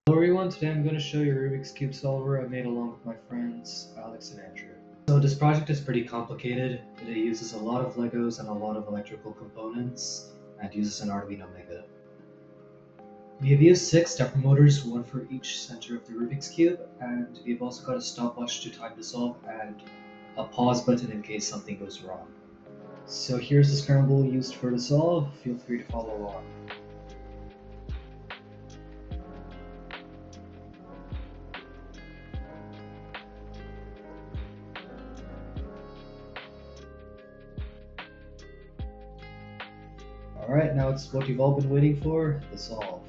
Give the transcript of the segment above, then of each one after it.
Hello everyone, today I'm going to show you a Rubik's Cube solver I made along with my friends Alex and Andrew. So this project is pretty complicated. It uses a lot of Legos and a lot of electrical components and uses an Arduino Mega. We have used 6 stepper motors, one for each center of the Rubik's Cube, and we've also got a stopwatch to time the solve and a pause button in case something goes wrong. So here's the scramble used for the solve. Feel free to follow along. Alright, now it's what you've all been waiting for, the solve.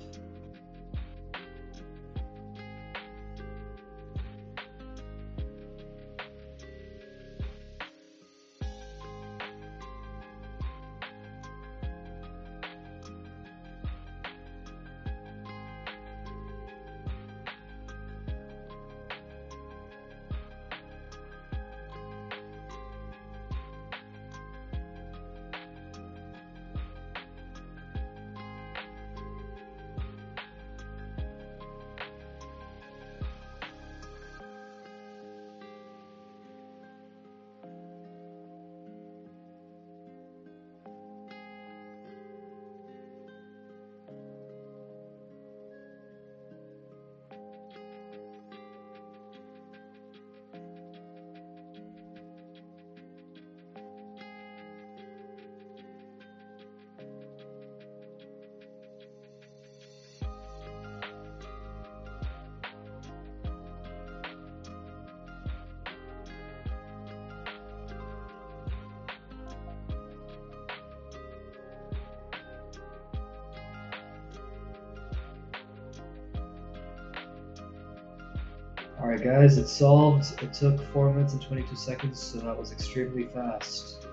Alright guys, it's solved. It took 4 minutes and 22 seconds, so that was extremely fast.